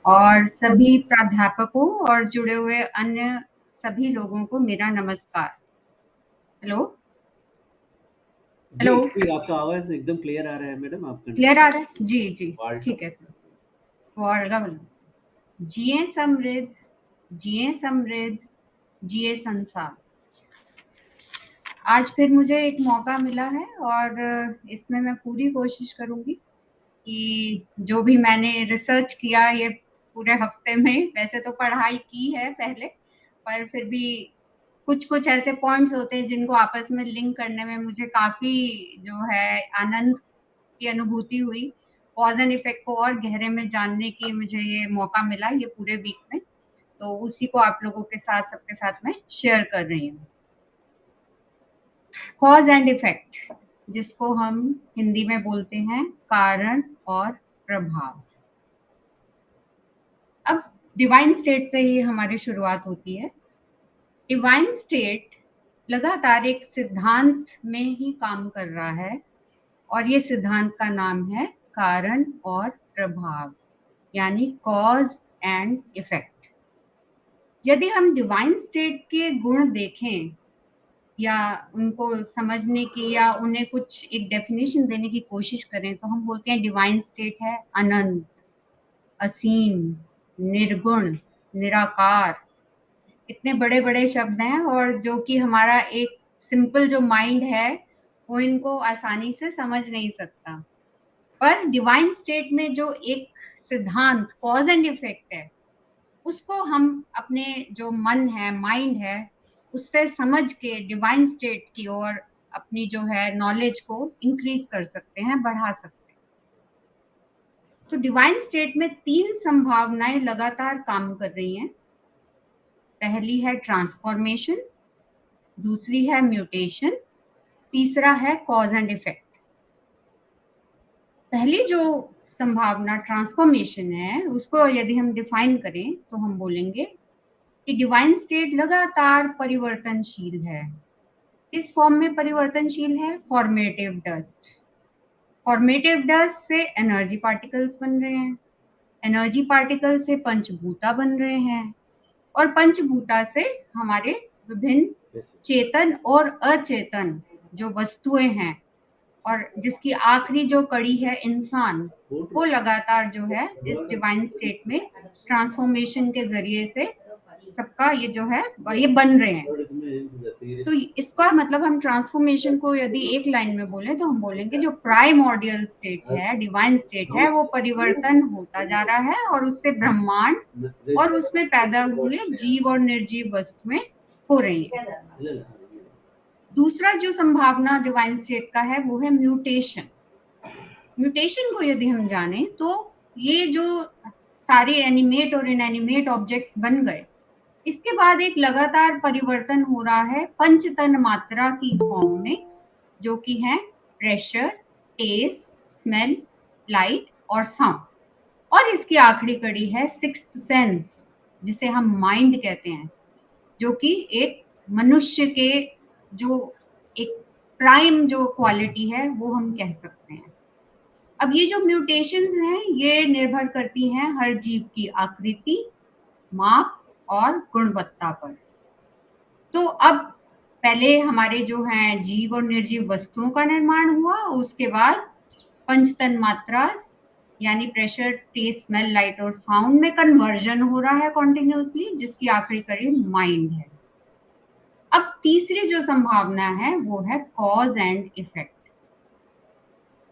और सभी प्राध्यापकों और जुड़े हुए अन्य सभी लोगों को मेरा नमस्कार। हेलो। जी, हेलो। जी, आपका आवाज़ एकदम क्लियर आ रहा है मैडम, आप क्लियर आ कंटिन्यू रहा है? जी, जी, ठीक है सर। वर्ल्ड जिए समृद्ध, जिए समृद्ध, जिए संसार। आज फिर मुझे एक मौका मिला है और इसमें मैं पूरी कोशिश करूँगी कि जो भी मैंने रिसर्च किया ये पूरे हफ्ते में, वैसे तो पढ़ाई की है पहले, पर फिर भी कुछ-कुछ ऐसे पॉइंट्स होते हैं जिनको आपस में लिंक करने में मुझे काफ़ी जो है आनंद की अनुभूति हुई। कॉज़ एंड इफ़ेक्ट को और गहरे में जानने की मुझे ये मौका मिला ये पूरे वीक में, तो उसी को आप लोगों के साथ सबके साथ मैं शेयर कर रही हूँ। कॉज़ एंड इफ़ेक्ट, जिसको हम हिंदी में बोलते हैं कारण और प्रभाव। अब डिवाइन स्टेट से ही हमारी शुरुआत होती है। डिवाइन स्टेट लगातार एक सिद्धांत में ही काम कर रहा है और ये सिद्धांत का नाम है कारण और प्रभाव, यानी कॉज एंड इफेक्ट। यदि हम डिवाइन स्टेट के गुण देखें या उनको समझने की या उन्हें कुछ एक डेफिनेशन देने की कोशिश करें तो हम बोलते हैं डिवाइन स्टेट है अनंत, असीम, निर्गुण, निराकार। इतने बड़े-बड़े शब्द हैं और जो कि हमारा एक सिंपल जो माइंड है, वो इनको आसानी से समझ नहीं सकता। पर डिवाइन स्टेट में जो एक सिद्धांत कॉज़ एंड इफ़ेक्ट है, उसको हम अपने जो मन है, माइंड है, उससे समझ के डिवाइन स्टेट की ओर अपनी जो है नॉलेज को इंक्रीज़ कर सकते हैं, बढ़ा सकते हैं। तो डिवाइन स्टेट में 3 संभावनाएँ लगातार काम कर रही हैं। पहली है ट्रांसफॉर्मेशन, दूसरी है म्यूटेशन, तीसरा है कॉज़ एंड इफ़ेक्ट। पहली जो संभावना ट्रांसफॉर्मेशन है, उसको यदि हम डिफाइन करें तो हम बोलेंगे कि डिवाइन स्टेट लगातार परिवर्तनशील है। किस फॉर्म में परिवर्तनशील है? Formative dust. फॉर्मेटिव डस्ट से एनर्जी पार्टिकल्स बन रहे हैं, एनर्जी पार्टिकल से पंचभूता बन रहे हैं और पंचभूता से हमारे विभिन्न चेतन और अचेतन जो वस्तुएं हैं और जिसकी आखिरी जो कड़ी है इंसान, वो लगातार जो है इस डिवाइन स्टेट में ट्रांसफॉर्मेशन के ज़रिए से सबका ये जो है ये बन रहे हैं। तो इसका मतलब हम ट्रांसफॉर्मेशन को यदि एक लाइन में बोलें तो हम बोलेंगे जो प्राइमॉर्डियल स्टेट है, डिवाइन स्टेट है, वो परिवर्तन होता जा रहा है और उससे ब्रह्मांड और उसमें पैदा हुए जीव और निर्जीव वस्तुएं हो रही हैं। दूसरा जो संभावना डिवाइन स्टेट का है वो है म्यूटेशन। म्यूटेशन को यदि हम जाने तो ये जो सारे एनिमेट और इनएनिमेट ऑब्जेक्ट्स बन गए, इसके बाद एक लगातार परिवर्तन हो रहा है पंचतन मात्रा की फॉर्म में, जो कि है प्रेशर, टेस्ट, स्मेल, लाइट और साउंड। और इसकी आखिरी कड़ी है सिक्स्थ सेंस, जिसे हम माइंड कहते हैं, जो कि एक मनुष्य के जो एक प्राइम जो क्वालिटी है वो हम कह सकते हैं। अब ये जो म्यूटेशंस हैं ये निर्भर करती हैं हर जीव की आकृति, माप और गुणवत्ता पर। तो अब पहले हमारे जो हैं जीव और निर्जीव वस्तुओं का निर्माण हुआ, उसके बाद पंचतन मात्रा यानी प्रेशर, टेस्ट, स्मेल, लाइट और साउंड में कन्वर्जन हो रहा है कॉन्टिन्यूसली, जिसकी आखिरी कड़ी माइंड है। अब तीसरी जो संभावना है वो है कॉज एंड इफेक्ट।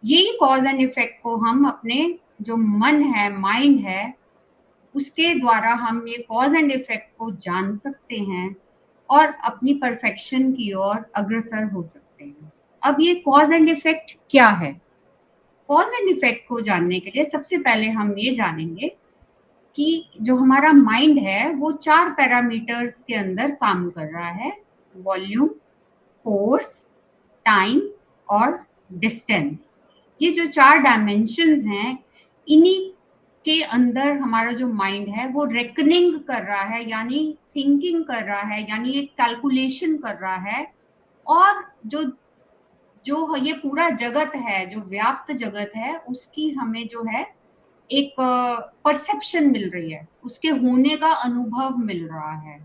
यही कॉज एंड इफेक्ट को हम अपने जो मन है, माइंड है, उसके द्वारा हम ये कॉज एंड इफेक्ट को जान सकते हैं और अपनी परफेक्शन की ओर अग्रसर हो सकते हैं। अब ये कॉज एंड इफेक्ट क्या है? कॉज एंड इफेक्ट को जानने के लिए सबसे पहले हम ये जानेंगे कि जो हमारा माइंड है वो 4 पैरामीटर्स के अंदर काम कर रहा है। वॉल्यूम, फोर्स, टाइम और डिस्टेंस। ये जो 4 डायमेंशंस हैं, इन्हीं के अंदर हमारा जो माइंड है वो रेकनिंग कर रहा है, यानी थिंकिंग कर रहा है, यानी एक कैलकुलेशन कर रहा है। और जो जो ये पूरा जगत है, जो व्याप्त जगत है, उसकी हमें जो है एक परसेप्शन मिल रही है, उसके होने का अनुभव मिल रहा है।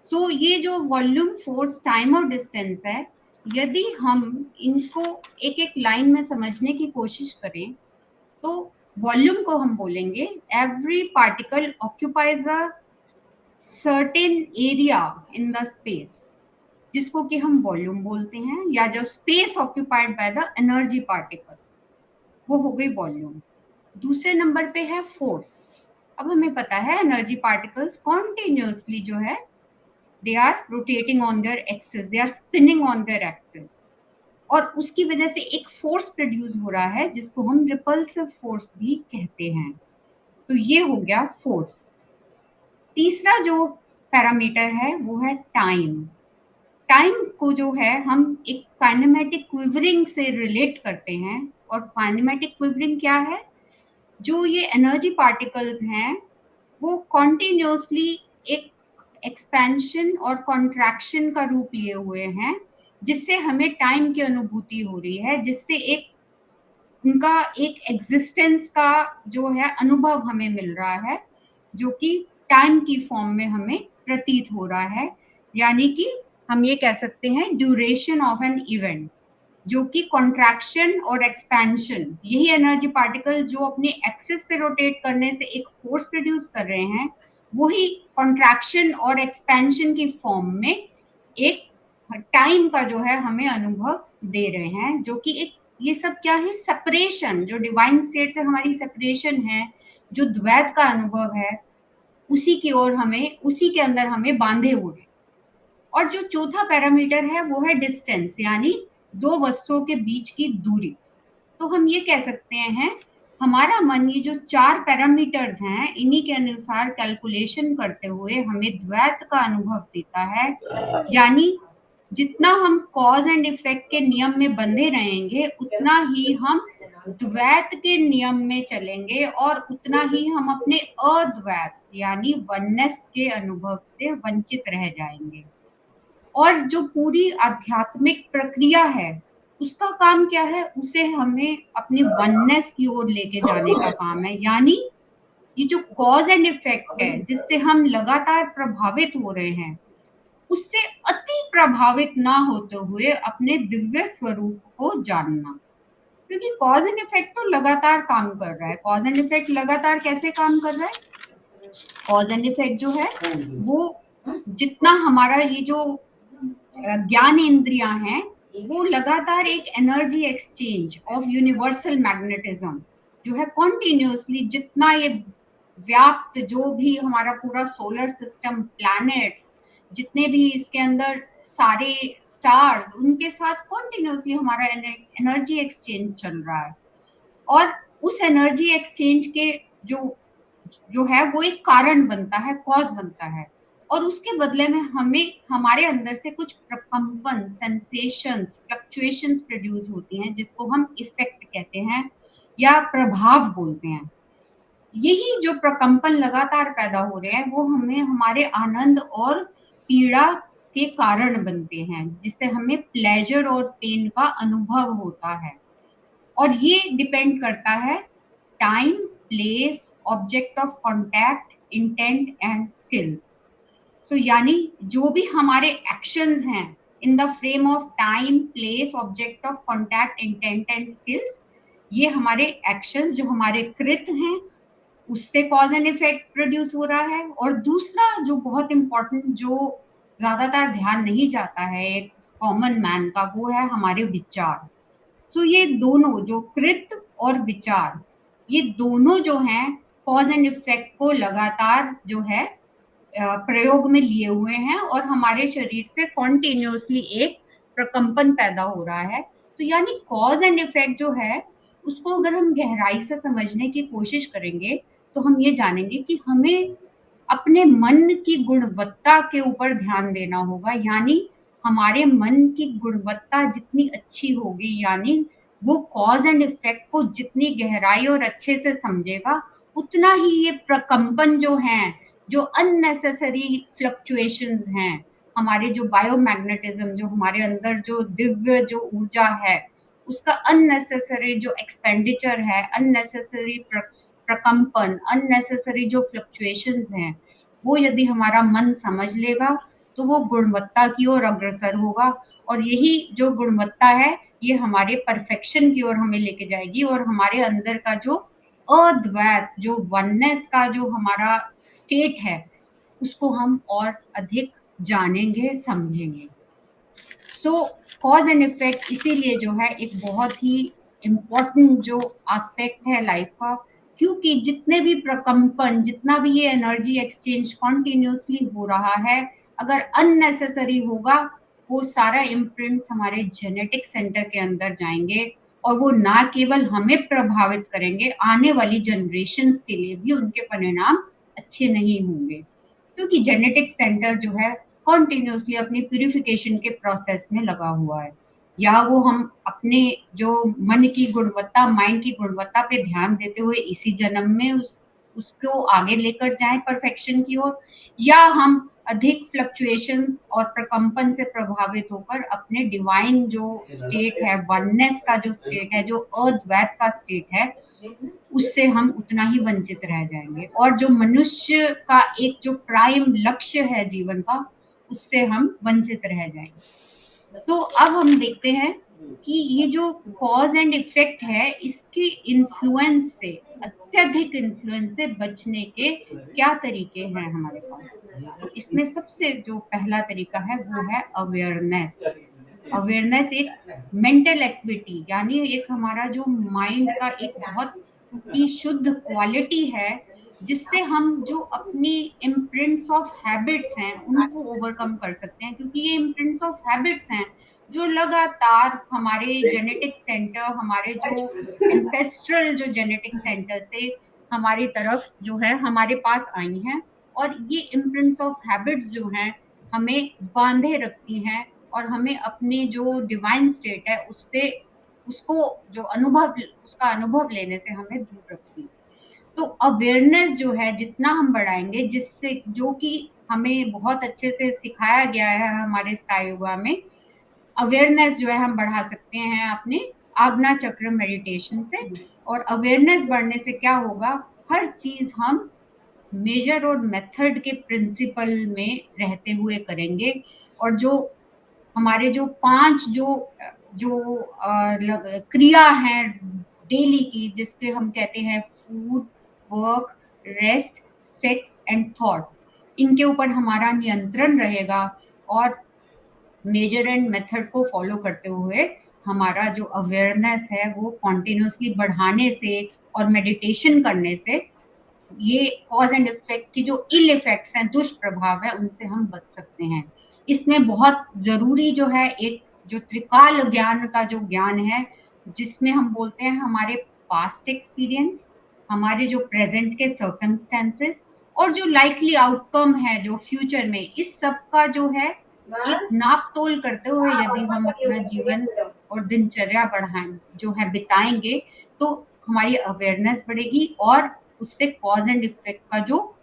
सो ये जो वॉल्यूम, फोर्स, टाइम और डिस्टेंस है, यदि हम इनको एक एक लाइन में समझने की कोशिश करें तो वॉल्यूम को हम बोलेंगे every particle occupies a certain area in the space, जिसको कि हम वॉल्यूम बोलते हैं, या जो space occupied by the energy particle, वो हो गई वॉल्यूम। दूसरे नंबर पे है फोर्स। अब हमें पता है एनर्जी पार्टिकल्स कॉन्टिन्यूसली जो है they are rotating on their axis, they are spinning on their axis, और उसकी वजह से एक फोर्स प्रोड्यूस हो रहा है जिसको हम रिपल्सिव फोर्स भी कहते हैं। तो ये हो गया फोर्स। तीसरा जो पैरामीटर है वो है टाइम। टाइम को जो है हम एक काइनेमेटिक क्विवरिंग से रिलेट करते हैं। और काइनेमेटिक क्विवरिंग क्या है? जो ये एनर्जी पार्टिकल्स हैं वो कॉन्टिन्यूसली एक एक्सपेंशन और कॉन्ट्रैक्शन का रूप लिए हुए हैं, जिससे हमें टाइम की अनुभूति हो रही है, जिससे एक उनका एक एग्जिस्टेंस का जो है अनुभव हमें मिल रहा है, जो कि टाइम की फॉर्म में हमें प्रतीत हो रहा है। यानी कि हम ये कह सकते हैं ड्यूरेशन ऑफ एन इवेंट, जो कि कॉन्ट्रैक्शन और एक्सपेंशन, यही एनर्जी पार्टिकल जो अपने एक्सिस पे रोटेट करने से एक फोर्स प्रोड्यूस कर रहे हैं, वही कॉन्ट्रैक्शन और एक्सपेंशन की फॉर्म में एक टाइम का जो है हमें अनुभव दे रहे हैं, जो कि एक ये सब क्या है? सेपरेशन, जो डिवाइन स्टेट से हमारी सेपरेशन है, जो द्वैत का अनुभव है, उसी की ओर हमें, उसी के अंदर हमें बांधे हुए। और जो चौथा पैरामीटर है वो है डिस्टेंस, यानी दो वस्तुओं के बीच की दूरी। तो हम ये कह सकते हैं हमारा मन ये जो चार पैरामीटर्स हैं, इन्हीं के अनुसार कैलकुलेशन करते हुए हमें द्वैत का अनुभव देता है। यानी जितना हम कॉज एंड इफेक्ट के नियम में बंधे रहेंगे, उतना ही हम द्वैत के नियम में चलेंगे, और उतना ही हम अपने अद्वैत यानी वननेस के अनुभव से वंचित रह जाएंगे। और जो पूरी आध्यात्मिक प्रक्रिया है, उसका काम क्या है? उसे हमें अपने वननेस की ओर लेके जाने का काम है। यानी ये जो कॉज एंड इफेक्ट है, जिससे हम लगातार प्रभावित हो रहे हैं, उससे अति प्रभावित ना होते हुए अपने दिव्य स्वरूप को जानना। क्योंकि कॉज एंड इफेक्ट तो लगातार काम कर रहा है। कॉज एंड इफेक्ट लगातार कैसे काम कर रहा है? कॉज एंड इफेक्ट जो है वो जितना हमारा ये जो ज्ञान इंद्रियां हैं, वो लगातार एक energy exchange of universal magnetism जो है कॉन्टिन्यूसली, जितना ये व्याप्त, जो भी हमारा पूरा सोलर सिस्टम, प्लैनेट्स, जितने भी इसके अंदर सारे स्टार्स, उनके साथ कॉन्टिन्यूसली हमारा एनर्जी एक्सचेंज चल रहा है। और उस एनर्जी एक्सचेंज के जो जो है वो एक कारण बनता है, कॉज बनता है, और उसके बदले में हमें हमारे अंदर से कुछ प्रकंपन, सेंसेशंस, फ्लक्चुएशंस प्रोड्यूस होती हैं, जिसको हम इफेक्ट कहते हैं या प्रभाव बोलते हैं। यही जो प्रकंपन लगातार पैदा हो रहे हैं, वो हमें हमारे आनंद और पीड़ा के कारण बनते हैं, जिससे हमें प्लेजर और पेन का अनुभव होता है। और ये डिपेंड करता है time, place, object of contact, intent and skills. So यानी जो भी हमारे एक्शंस हैं in the frame of time, place, object of contact, intent and skills, ये हमारे एक्शंस जो हमारे कृत हैं, उससे कॉज एंड इफेक्ट प्रोड्यूस हो रहा है। और दूसरा जो बहुत इंपॉर्टेंट, जो ज्यादातर ध्यान नहीं जाता है एक कॉमन मैन का, वो है हमारे विचार। तो ये दोनों जो कृत और विचार, ये दोनों जो हैं कॉज एंड इफेक्ट को लगातार जो है प्रयोग में लिए हुए हैं, और हमारे शरीर से कॉन्टिन्यूसली एक प्रकंपन पैदा हो रहा है। तो यानी कॉज एंड इफेक्ट जो है, उसको अगर हम गहराई से समझने की कोशिश करेंगे तो हम ये जानेंगे कि हमें अपने मन की गुणवत्ता के ऊपर ध्यान देना होगा। यानी हमारे मन की गुणवत्ता जितनी अच्छी होगी, यानी वो कॉज एंड इफेक्ट को जितनी गहराई और अच्छे से समझेगा, उतना ही ये प्रकंपन जो हैं, जो अननेसेसरी फ्लक्चुएशंस हैं, हमारे जो बायोमैग्नेटिज्म, जो हमारे अंदर जो दिव्य जो ऊर्जा है, उसका अननेसेसरी जो एक्सपेंडिचर है, अननेसेसरी प्रकंपन, अननेसेसरी जो फ्लक्चुएशंस हैं, वो यदि हमारा मन समझ लेगा तो वो गुणवत्ता की ओर अग्रसर होगा, और यही जो गुणवत्ता है ये हमारे परफेक्शन की ओर हमें लेके जाएगी, और हमारे अंदर का जो अद्वैत, जो वननेस का जो हमारा स्टेट है, उसको हम और अधिक जानेंगे, समझेंगे। सो कॉज एंड इफेक्ट इसीलिए जो है एक बहुत ही इम्पोर्टेंट जो एस्पेक्ट है लाइफ का, क्योंकि जितने भी प्रकंपन, जितना भी ये एनर्जी एक्सचेंज कॉन्टिन्यूसली हो रहा है, अगर अननेसेसरी होगा, वो सारा इम्प्रिंट्स हमारे जेनेटिक सेंटर के अंदर जाएंगे, और वो ना केवल हमें प्रभावित करेंगे, आने वाली जनरेशन्स के लिए भी उनके परिणाम अच्छे नहीं होंगे, क्योंकि जेनेटिक सेंटर जो है कॉन्टिन्यूसली अपनी प्यूरिफिकेशन के प्रोसेस में लगा हुआ है। या वो हम अपने जो मन की गुणवत्ता, माइंड की गुणवत्ता पे ध्यान देते हुए इसी जन्म में उसको आगे लेकर जाएं परफेक्शन की ओर, या हम अधिक फ्लक्चुएशंस और प्रकंपन से प्रभावित होकर अपने डिवाइन जो स्टेट है, वननेस का जो स्टेट है, जो अद्वैत का स्टेट है, उससे हम उतना ही वंचित रह जाएंगे, और जो मनुष्य का एक जो प्राइम लक्ष्य है जीवन का, उससे हम वंचित रह जाएंगे। तो अब हम देखते हैं कि ये जो कॉज एंड इफेक्ट है, इसके इन्फ्लुएंस से, अत्यधिक इन्फ्लुएंस से बचने के क्या तरीके हैं हमारे पास। तो इसमें सबसे जो पहला तरीका है वो है अवेयरनेस। अवेयरनेस एक मेंटल एक्टिविटी, यानी एक हमारा जो माइंड का एक बहुत ही शुद्ध क्वालिटी है, जिससे हम जो अपनी इम्प्रिंट्स ऑफ हैबिट्स हैं उनको ओवरकम कर सकते हैं, क्योंकि ये इम्प्रिंट्स ऑफ हैबिट्स हैं जो लगातार हमारे जेनेटिक सेंटर, हमारे जो एंसेस्ट्रल जो जेनेटिक सेंटर से हमारी तरफ जो है हमारे पास आई हैं, और ये इम्प्रिंट्स ऑफ हैबिट्स जो हैं हमें बांधे रखती हैं, और हमें अपने जो डिवाइन स्टेट है उससे, उसको जो अनुभव, उसका अनुभव लेने से हमें दूर रखती है। तो अवेयरनेस जो है जितना हम बढ़ाएंगे, जिससे जो कि हमें बहुत अच्छे से सिखाया गया है हमारे स्काई योगा में, अवेयरनेस जो है हम बढ़ा सकते हैं अपने आज्ञा चक्र मेडिटेशन से। और अवेयरनेस बढ़ने से क्या होगा, हर चीज हम मेजर और मेथड के प्रिंसिपल में रहते हुए करेंगे, और जो हमारे जो 5 जो क्रिया है डेली की, जिसके हम कहते हैं food, work, rest, sex and thoughts, इनके ऊपर हमारा नियंत्रण रहेगा, और मेजर एंड मेथड को फॉलो करते हुए हमारा जो अवेयरनेस है वो कॉन्टिन्यूसली बढ़ाने से और मेडिटेशन करने से ये कॉज एंड इफेक्ट की जो इल इफेक्ट्स हैं, दुष्प्रभाव है, उनसे हम बच सकते हैं। इसमें बहुत जरूरी जो है एक जो त्रिकाल ज्ञान का जो ज्ञान है, जिसमें हम बोलते हैं हमारे पास्ट एक्सपीरियंस, हमारे जो प्रेजेंट के सर्कमस्टेंसेस, और जो लाइकली आउटकम है जो फ्यूचर में, इस सब का जो है एक नाप तोल करते हुए यदि हम अपना जीवन और दिनचर्या बढ़ाएं, जो है बिताएंगे, तो हमारी अवेयरनेस बढ़ेगी, और उससे कॉज एंड इफेक्ट का जो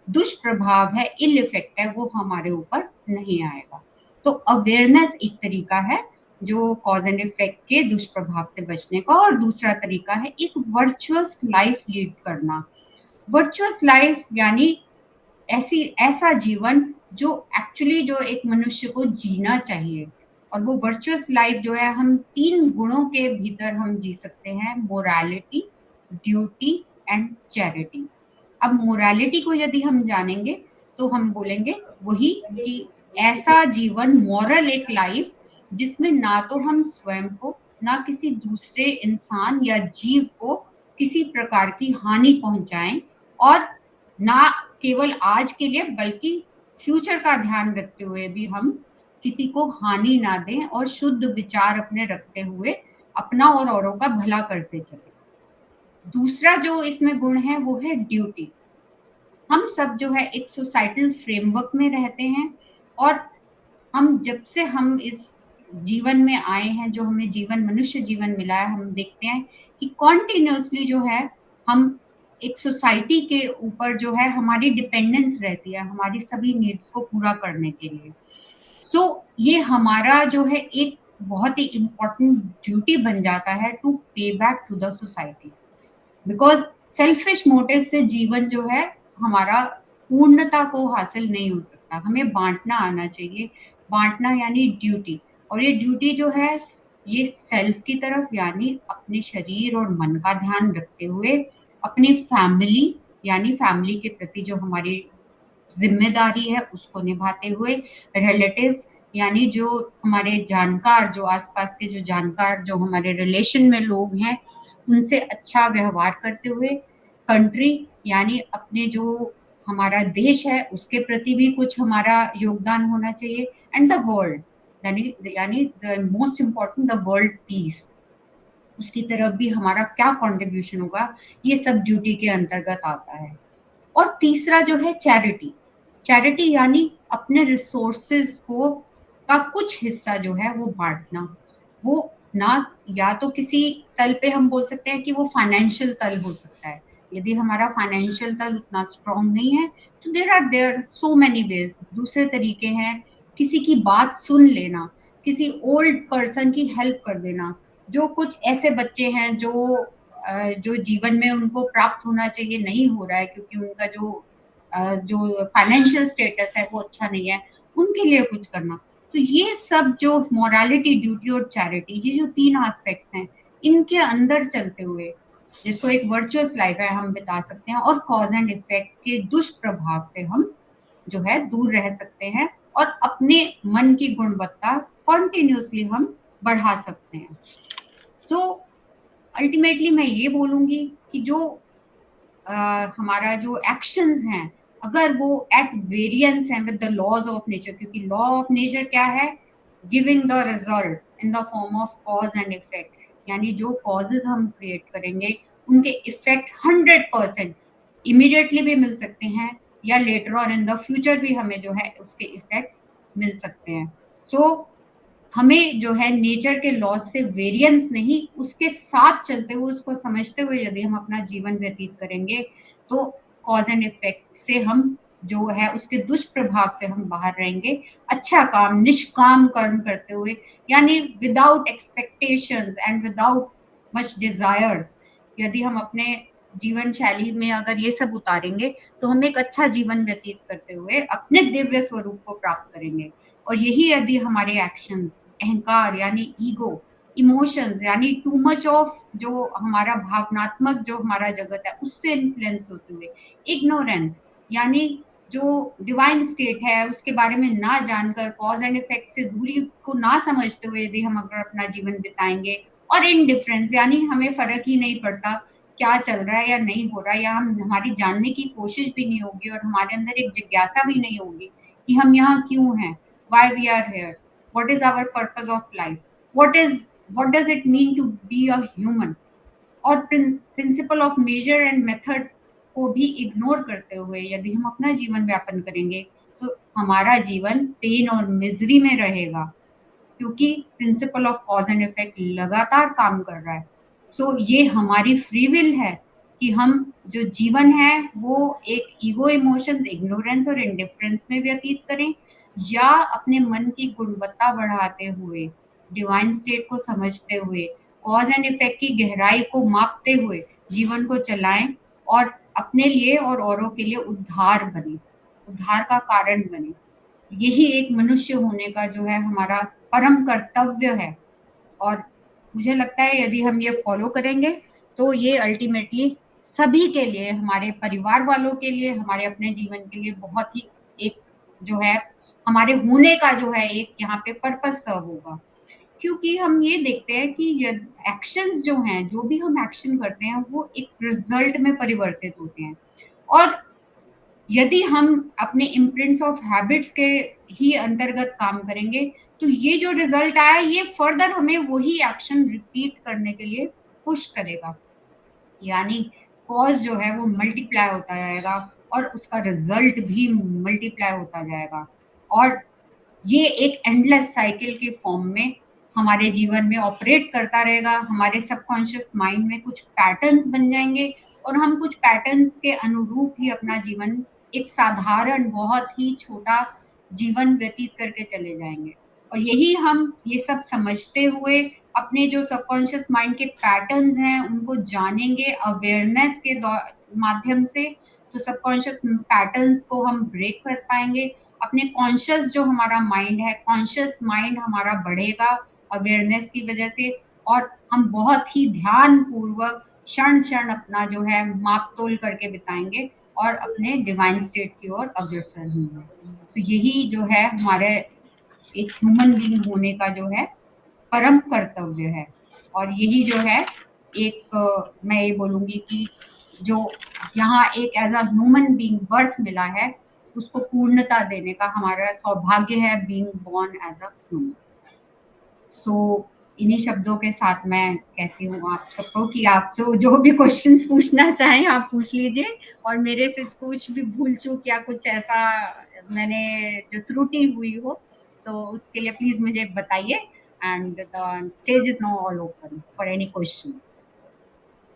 दुष्प्रभाव है, इल इफेक्ट है, वो हमारे ऊपर नहीं आएगा। तो अवेयरनेस एक तरीका है जो कॉज एंड इफेक्ट के दुष्प्रभाव से बचने का। और दूसरा तरीका है एक वर्चुअस लाइफ लीड करना। वर्चुअस लाइफ यानी ऐसा जीवन जो एक्चुअली जो एक मनुष्य को जीना चाहिए, और वो वर्चुअस लाइफ जो है हम 3 गुणों के भीतर हम जी सकते हैं, मोरालिटी, ड्यूटी एंड चैरिटी। अब मोरालिटी को यदि हम जानेंगे तो हम बोलेंगे वही कि ऐसा जीवन, मॉरल एक लाइफ जिसमें ना तो हम स्वयं को, ना किसी दूसरे इंसान या जीव को किसी प्रकार की हानि पहुंचाएं, और ना केवल आज के लिए बल्कि फ्यूचर का ध्यान रखते हुए भी हम किसी को हानि ना दें, और शुद्ध विचार अपने रखते हुए अपना और औरों का भला करते चले। दूसरा जो इसमें गुण है वो है ड्यूटी। हम सब जो है एक सोसाइटल फ्रेमवर्क में रहते हैं, और हम जब से हम इस जीवन में आए हैं, जो हमें जीवन, मनुष्य जीवन मिला है, हम देखते हैं कि कॉन्टिन्यूसली जो है हम एक सोसाइटी के ऊपर जो है हमारी डिपेंडेंस रहती है, हमारी सभी नीड्स को पूरा करने के लिए। तो ये हमारा जो है एक बहुत ही इम्पोर्टेंट ड्यूटी बन जाता है to pay back to the society. Because selfish motive से जीवन जो है हमारा पूर्णता को हासिल नहीं हो सकता। हमें बाँटना आना चाहिए। बाँटना यानी ड्यूटी, और ये ड्यूटी जो है ये सेल्फ की तरफ यानी अपने शरीर और मन का ध्यान रखते हुए, अपनी फैमिली यानी फैमिली के प्रति जो हमारी ज़िम्मेदारी है उसको निभाते हुए, रिलेटिव्स यानी जो हमारे जानकार, जो आस-पास के जो जानकार, जो हमारे रिलेशन में लोग हैं, उनसे अच्छा व्यवहार करते हुए, कंट्री यानी अपने जो हमारा देश है उसके प्रति भी कुछ हमारा योगदान होना चाहिए, एंड द वर्ल्ड यानी यानी the most important the world peace, उसकी तरफ भी हमारा क्या कंट्रीब्यूशन होगा, ये सब ड्यूटी के अंतर्गत आता है। और तीसरा जो है चैरिटी, चैरिटी यानी अपने रिसोर्सेज को का कुछ हिस्सा जो है वो बाँटना। वो ना या तो किसी तल पे हम बोल सकते हैं कि वो फाइनेंशियल तल हो सकता है। यदि हमारा फाइनेंशियल तल उतना स्ट्रॉन्ग नहीं है, तो देयर सो मेनी वेज़, दूसरे तरीके हैं, किसी की बात सुन लेना, किसी ओल्ड पर्सन की हेल्प कर देना। जो कुछ ऐसे बच्चे हैं जो जीवन में उनको प्राप्त होना चाहिए नहीं हो रहा है क्योंकि उनका जो फाइनेंशियल स्टेटस है वो अच्छा नहीं है, उनके लिए कुछ करना। तो ये सब जो मोरालिटी, ड्यूटी और चैरिटी, ये जो 3 एस्पेक्ट्स हैं, इनके अंदर चलते हुए जिसको एक वर्चुअस लाइफ है हम बिता सकते हैं, और कॉज़ एंड इफेक्ट के दुष्प्रभाव से हम जो है दूर रह सकते हैं और अपने मन की गुणवत्ता कंटिन्यूअसली हम बढ़ा सकते हैं। सो अल्टीमेटली मैं ये बोलूँगी कि जो हमारा जो एक्शंस हैं, अगर वो एट वेरिएंस हैं with the laws of nature, क्योंकि लॉ ऑफ नेचर क्या है? Giving the results in the form of cause and effect, यानी जो कॉजेज़ हम क्रिएट करेंगे, उनके इफेक्ट 100% इमीडिएटली भी मिल सकते हैं या later on in the future भी हमें जो है उसके इफेक्ट्स मिल सकते हैं। सो हमें जो है नेचर के लॉज से वेरिएंस नहीं, उसके साथ चलते हुए, उसको समझते हुए यदि हम अपना जीवन व्यतीत करेंगे, तो कॉज़ एंड इफेक्ट से हम जो है उसके दुष्प्रभाव से हम बाहर रहेंगे। अच्छा काम, निष्काम कर्म करते हुए, यानी without expectations and without much desires, यदि हम अपने जीवन शैली में अगर ये सब उतारेंगे, तो हम एक अच्छा जीवन व्यतीत करते हुए अपने दिव्य स्वरूप को प्राप्त करेंगे। और यही यदि हमारे एक्शंस, अहंकार यानी ईगो, इमोशंस यानी टू मच ऑफ जो हमारा भावनात्मक जो हमारा जगत है उससे इन्फ्लुएंस होते हुए, इग्नोरेंस यानी जो डिवाइन स्टेट है उसके बारे में ना जानकर, कॉज एंड इफेक्ट से दूरी को ना समझते हुए यदि हम अगर अपना जीवन बिताएंगे, और इनडिफरेंस यानी हमें फर्क ही नहीं पड़ता क्या चल रहा है या नहीं हो रहा है, या हम हमारी जानने की कोशिश भी नहीं होगी और हमारे अंदर एक जिज्ञासा भी नहीं होगी कि हम यहाँ क्यों हैं, why we are here, what is our purpose of life, what does it mean to be a human, और principle of major and method को भी इग्नोर करते हुए यदि हम अपना जीवन व्यापन करेंगे, तो हमारा जीवन पेन और मिजरी में रहेगा, क्योंकि principle of cause and effect लगातार काम कर रहा है। सो ये हमारी फ्री विल है कि हम जो जीवन है वो एक ईगो, इमोशंस, इग्नोरेंस और इंडिफरेंस में व्यतीत करें, या अपने मन की गुणवत्ता बढ़ाते हुए, डिवाइन स्टेट को समझते हुए, कॉज एंड इफेक्ट की गहराई को मापते हुए जीवन को चलाएं, और अपने लिए और औरों के लिए उद्धार बने, उद्धार का कारण बने। यही एक मनुष्य होने का जो है हमारा परम कर्तव्य है। और मुझे लगता है यदि हम ये फॉलो करेंगे, तो ये अल्टीमेटली सभी के लिए, हमारे परिवार वालों के लिए, हमारे अपने जीवन के लिए बहुत ही एक जो है हमारे होने का जो है एक यहाँ पे पर्पस सर्व होगा। क्योंकि हम ये देखते हैं कि एक्शंस जो हैं, जो भी हम एक्शन करते हैं वो एक रिजल्ट में परिवर्तित होते हैं, और यदि हम अपने इम्प्रिंट्स ऑफ हैबिट्स के ही अंतर्गत काम करेंगे, तो ये जो रिजल्ट आया ये फर्दर हमें वही एक्शन रिपीट करने के लिए पुश करेगा, यानी कॉज जो है वो मल्टीप्लाई होता जाएगा और उसका रिजल्ट भी मल्टीप्लाई होता जाएगा, और ये एक एंडलेस साइकिल के फॉर्म में हमारे जीवन में ऑपरेट करता रहेगा। हमारे सबकॉन्शियस माइंड में कुछ पैटर्न्स बन जाएंगे और हम कुछ पैटर्न्स के अनुरूप ही अपना जीवन एक साधारण, बहुत ही छोटा जीवन व्यतीत करके चले जाएंगे। और यही हम ये सब समझते हुए अपने जो सबकॉन्शियस माइंड के पैटर्न्स हैं उनको जानेंगे अवेयरनेस के माध्यम से, तो सबकॉन्शियस पैटर्न्स को हम ब्रेक कर पाएंगे। अपने कॉन्शियस जो हमारा माइंड है, कॉन्शियस माइंड हमारा बढ़ेगा अवेयरनेस की वजह से, और हम बहुत ही ध्यान पूर्वक क्षण क्षण अपना जो है माप तोल करके बिताएंगे और अपने डिवाइन स्टेट की ओर अग्रसर होंगे। तो यही जो है हमारे एक ह्यूमन बीइंग होने का जो है परम कर्तव्य है। और यही जो है एक मैं ये बोलूंगी कि जो यहाँ एक as a human being birth मिला है, उसको पूर्णता देने का हमारा सौभाग्य है, being born as a human. So इन्हीं शब्दों के साथ मैं कहती हूँ आप सबको कि आप जो भी क्वेश्चंस पूछना चाहें आप पूछ लीजिए, और मेरे से कुछ भी भूल चूक या कुछ ऐसा मैंने जो त्रुटि हुई हो तो उसके लिए प्लीज मुझे बताइए, and the stage is now all open for any questions.